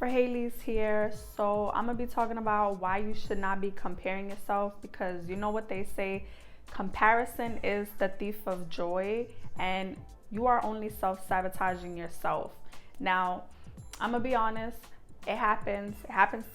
Haley's here. So I'm gonna be talking about why you should not be comparing yourself, because you know what they say, comparison is the thief of joy, and you are only self-sabotaging yourself. Now, I'm gonna be honest, it happens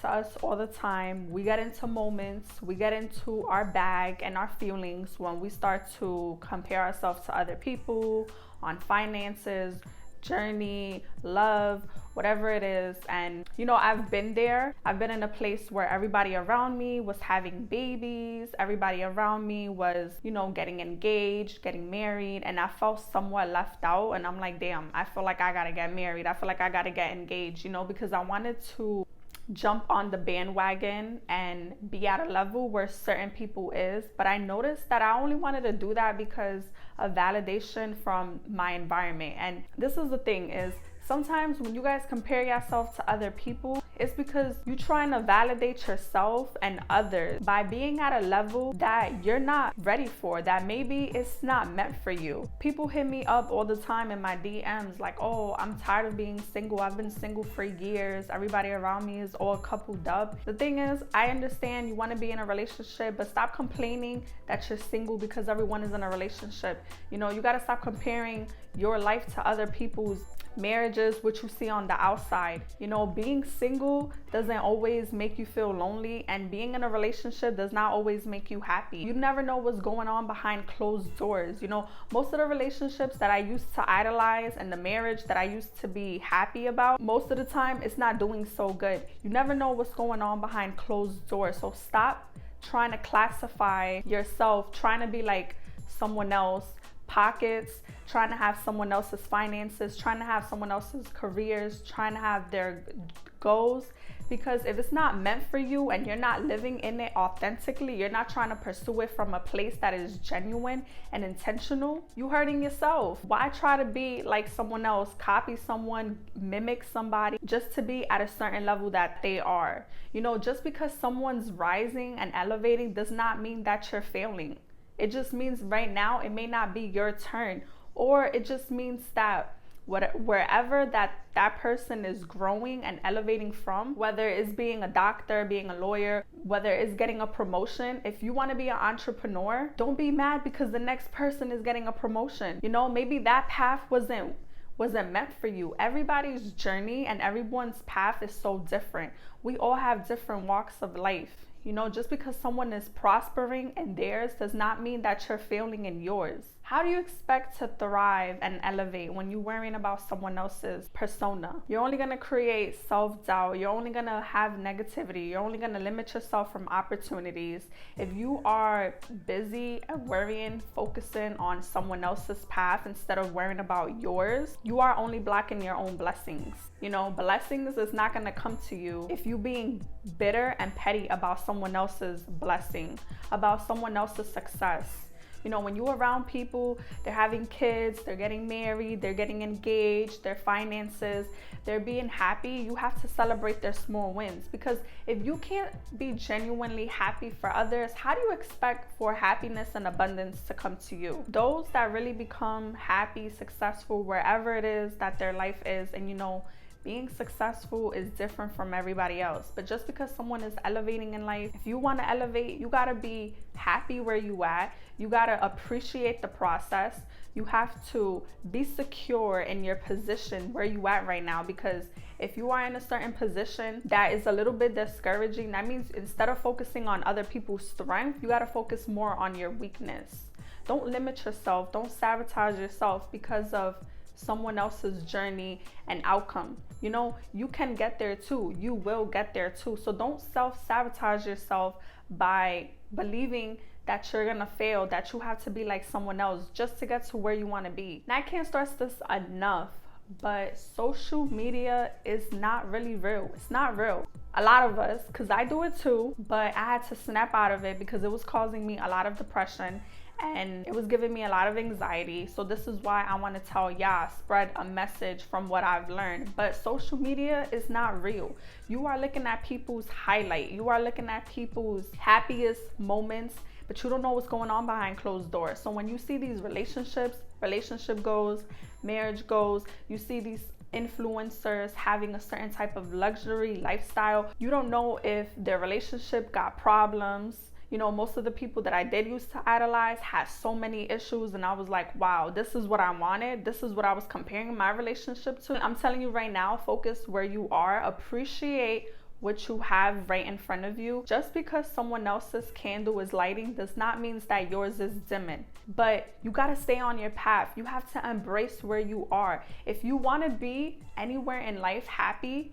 to us all the time. We get into moments, we get into our bag and our feelings when we start to compare ourselves to other people on finances, journey, love, whatever it is. And you know, I've been there. I've been in a place where everybody around me was having babies, everybody around me was, you know, getting engaged, getting married, and I felt somewhat left out. And I'm like, damn, I feel like I gotta get married, I feel like I gotta get engaged, you know, because I wanted to jump on the bandwagon and be at a level where certain people is. But I noticed that I only wanted to do that because of validation from my environment. And this is the thing, is sometimes when you guys compare yourself to other people, it's because you're trying to validate yourself and others by being at a level that you're not ready for, that maybe it's not meant for you. People hit me up all the time in my DMs like, oh, I'm tired of being single. I've been single for years. Everybody around me is all coupled up. The thing is, I understand you want to be in a relationship, but stop complaining that you're single because everyone is in a relationship. You know, you got to stop comparing your life to other people's marriages, which you see on the outside. You know, being single doesn't always make you feel lonely, and being in a relationship does not always make you happy. You never know what's going on behind closed doors. You know, most of the relationships that I used to idolize and the marriage that I used to be happy about, most of the time it's not doing so good. You never know what's going on behind closed doors. So stop trying to classify yourself, trying to be like someone else, pockets, trying to have someone else's finances, trying to have someone else's careers, trying to have their goals. Because if it's not meant for you and you're not living in it authentically, you're not trying to pursue it from a place that is genuine and intentional, you hurting yourself. Why try to be like someone else, copy someone, mimic somebody just to be at a certain level that they are? You know, just because someone's rising and elevating does not mean that you're failing. It just means right now it may not be your turn, or it just means that wherever that person is growing and elevating from, whether it's being a doctor, being a lawyer, whether it's getting a promotion, if you want to be an entrepreneur, don't be mad because the next person is getting a promotion. You know, maybe that path wasn't meant for you. Everybody's journey and everyone's path is so different. We all have different walks of life. You know, just because someone is prospering in theirs does not mean that you're failing in yours. How do you expect to thrive and elevate when you're worrying about someone else's persona? You're only going to create self-doubt. You're only going to have negativity. You're only going to limit yourself from opportunities. If you are busy and worrying, focusing on someone else's path instead of worrying about yours, you are only blocking your own blessings. You know, blessings is not going to come to you if you're being bitter and petty about someone else's blessing, about someone else's success. You know, when you're around people, they're having kids, they're getting married, they're getting engaged, their finances, they're being happy, you have to celebrate their small wins. Because if you can't be genuinely happy for others, how do you expect for happiness and abundance to come to you? Those that really become happy, successful, wherever it is that their life is, and you know, being successful is different from everybody else. But just because someone is elevating in life, if you want to elevate, you got to be happy where you at. You got to appreciate the process. You have to be secure in your position where you at right now. Because if you are in a certain position that is a little bit discouraging, that means instead of focusing on other people's strength, you got to focus more on your weakness. Don't limit yourself. Don't sabotage yourself because of someone else's journey and outcome. You know, you can get there too. You will get there too. So don't self-sabotage yourself by believing that you're gonna fail, that you have to be like someone else just to get to where you want to be. And I can't stress this enough, but social media is not really real. It's not real. A lot of us, because I do it too, but I had to snap out of it because it was causing me a lot of depression and it was giving me a lot of anxiety. So this is why I want to tell y'all, spread a message from what I've learned. But social media is not real. You are looking at people's highlight. You are looking at people's happiest moments, but you don't know what's going on behind closed doors. So when you see these relationship goals, marriage goals, you see these influencers having a certain type of luxury lifestyle. You don't know if their relationship got problems. You know, most of the people that I did used to idolize had so many issues, and I was like, wow, this is what I wanted. This is what I was comparing my relationship to. I'm telling you right now, focus where you are, appreciate what you have right in front of you. Just because someone else's candle is lighting does not mean that yours is dimming. But you gotta stay on your path. You have to embrace where you are. If you wanna be anywhere in life happy,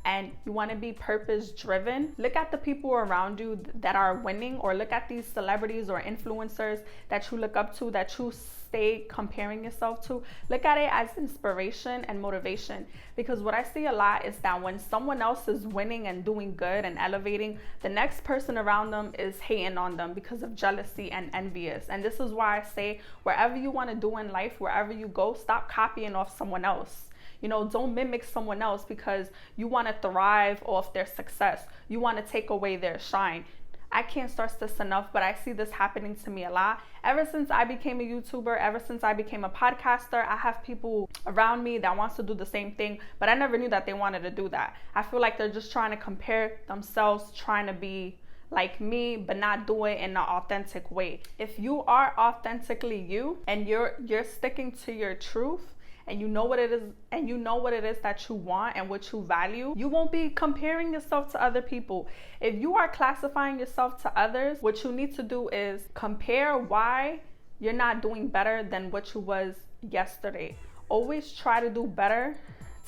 and you want to be purpose driven, look at the people around you that are winning, or look at these celebrities or influencers that you look up to, that you stay comparing yourself to. Look at it as inspiration and motivation, because what I see a lot is that when someone else is winning and doing good and elevating, the next person around them is hating on them because of jealousy and envious. And this is why I say, wherever you want to do in life, wherever you go, stop copying off someone else. You know, don't mimic someone else because you want to thrive off their success. You want to take away their shine. I can't stress this enough, but I see this happening to me a lot. Ever since I became a YouTuber, ever since I became a podcaster, I have people around me that wants to do the same thing, but I never knew that they wanted to do that. I feel like they're just trying to compare themselves, trying to be like me, but not do it in an authentic way. If you are authentically you and you're sticking to your truth, and you know what it is, and you know what it is that you want and what you value, you won't be comparing yourself to other people. If you are classifying yourself to others, what you need to do is compare why you're not doing better than what you was yesterday. Always try to do better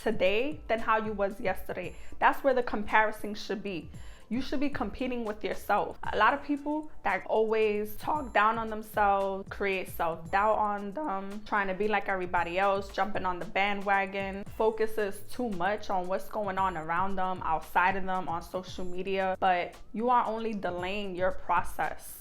today than how you was yesterday. That's where the comparison should be. You should be competing with yourself. A lot of people that always talk down on themselves, create self-doubt on them, trying to be like everybody else, jumping on the bandwagon, focuses too much on what's going on around them, outside of them, on social media. But you are only delaying your process.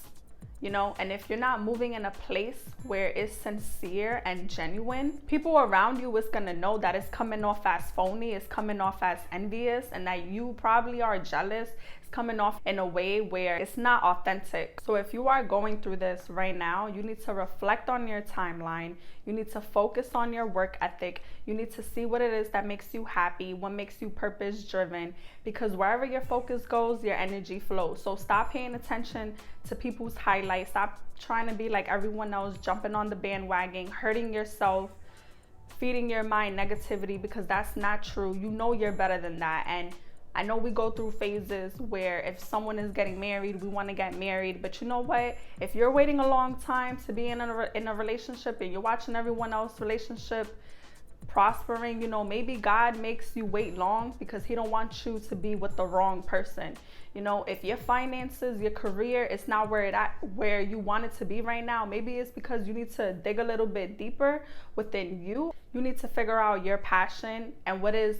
You know, and if you're not moving in a place where it's sincere and genuine, people around you is gonna know that it's coming off as phony, it's coming off as envious, and that you probably are jealous. It's coming off in a way where it's not authentic. So if you are going through this right now, you need to reflect on your timeline. You need to focus on your work ethic. You need to see what it is that makes you happy, what makes you purpose driven, because wherever your focus goes, your energy flows. So stop paying attention to people's highlights. Stop trying to be like everyone else, jumping on the bandwagon, hurting yourself, feeding your mind negativity, because that's not true. You know you're better than that. And I know we go through phases where if someone is getting married, we want to get married. But you know what? If you're waiting a long time to be in a relationship, and you're watching everyone else's relationship prospering, you know, maybe God makes you wait long because he don't want you to be with the wrong person. You know, if your finances, your career is not where you want it to be right now, maybe it's because you need to dig a little bit deeper within you. You need to figure out your passion and what is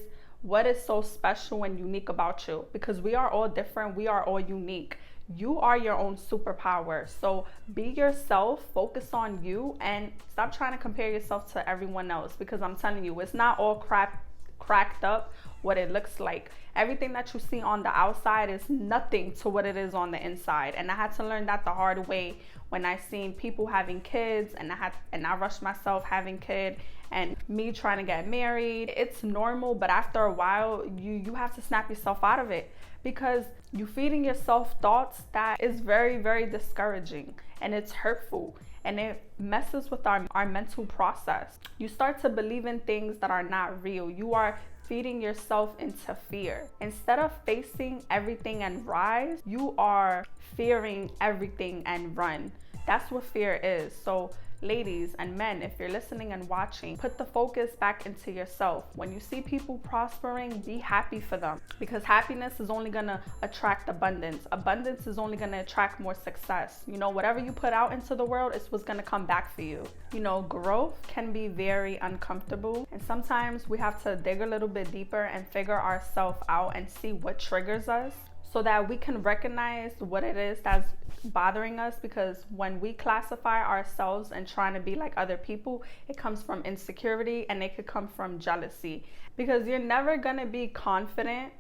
so special and unique about you, because we are all different. We are all unique. You are your own superpower. So be yourself, focus on you, and stop trying to compare yourself to everyone else, because I'm telling you, it's not all cracked up what it looks like. Everything that you see on the outside is nothing to what it is on the inside. And I had to learn that the hard way when I seen people having kids, and I rushed myself having kids, and me trying to get married. It's normal, but after a while, you have to snap yourself out of it, because you feeding yourself thoughts that is very, very discouraging, and it's hurtful, and it messes with our mental process. You start to believe in things that are not real. You are feeding yourself into fear. Instead of facing everything and rise, you are fearing everything and run. That's what fear is. So ladies and men, if you're listening and watching, put the focus back into yourself. When you see people prospering, be happy for them, because happiness is only gonna attract abundance. Abundance is only gonna attract more success. You know, whatever you put out into the world is what's gonna come back for you. You know, growth can be very uncomfortable, and sometimes we have to dig a little bit deeper and figure ourselves out and see what triggers us, so that we can recognize what it is that's bothering us. Because when we classify ourselves and trying to be like other people, it comes from insecurity, and it could come from jealousy, because you're never gonna be confident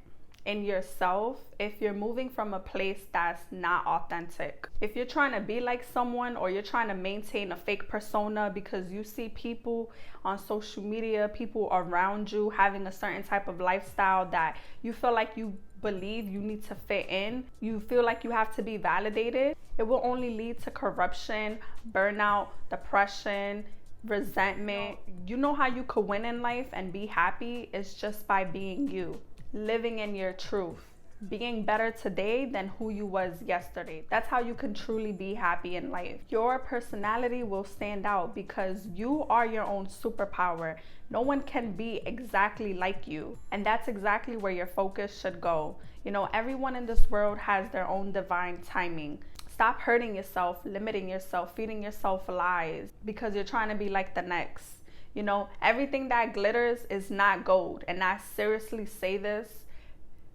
in yourself if you're moving from a place that's not authentic. If you're trying to be like someone, or you're trying to maintain a fake persona because you see people on social media, people around you having a certain type of lifestyle that you feel like you believe you need to fit in, you feel like you have to be validated, it will only lead to corruption, burnout, depression, resentment. You know how you could win in life and be happy? It's just by being you, living in your truth, being better today than who you was yesterday. That's how you can truly be happy in life. Your personality will stand out because you are your own superpower. No one can be exactly like you. And that's exactly where your focus should go. You know, everyone in this world has their own divine timing. Stop hurting yourself, limiting yourself, feeding yourself lies because you're trying to be like the next. You know, everything that glitters is not gold. And I seriously say this.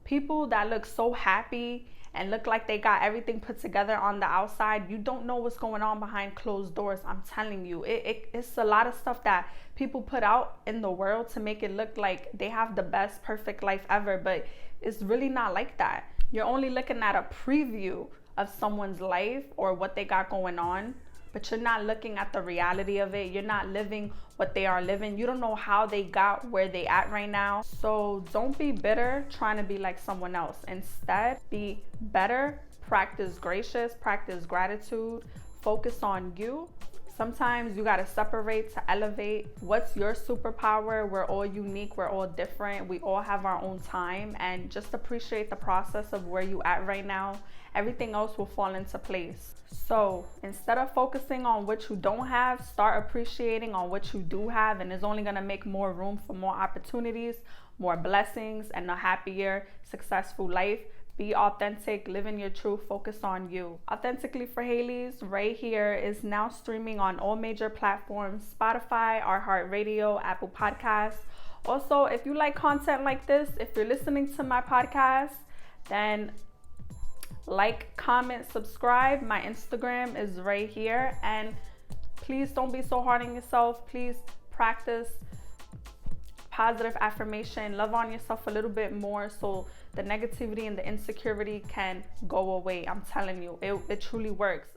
People that look so happy and look like they got everything put together on the outside, you don't know what's going on behind closed doors. I'm telling you, it's a lot of stuff that people put out in the world to make it look like they have the best, perfect life ever. But it's really not like that. You're only looking at a preview of someone's life or what they got going on, but you're not looking at the reality of it. You're not living what they are living. You don't know how they got where they at right now. So don't be bitter trying to be like someone else. Instead, be better, practice gracious, practice gratitude, focus on you. Sometimes you gotta separate to elevate. What's your superpower? We're all unique, we're all different. We all have our own time, and just appreciate the process of where you at right now. Everything else will fall into place. So instead of focusing on what you don't have, start appreciating on what you do have, and it's only gonna make more room for more opportunities, more blessings, and a happier, successful life. Be authentic, live in your truth, focus on you. Authentically for Haley's right here is now streaming on all major platforms: Spotify, iHeartRadio, Apple Podcasts. Also, if you like content like this, if you're listening to my podcast, then like, comment, subscribe. My Instagram is right here. And please don't be so hard on yourself. Please practice positive affirmation. Love on yourself a little bit more so the negativity and the insecurity can go away. I'm telling you, it truly works.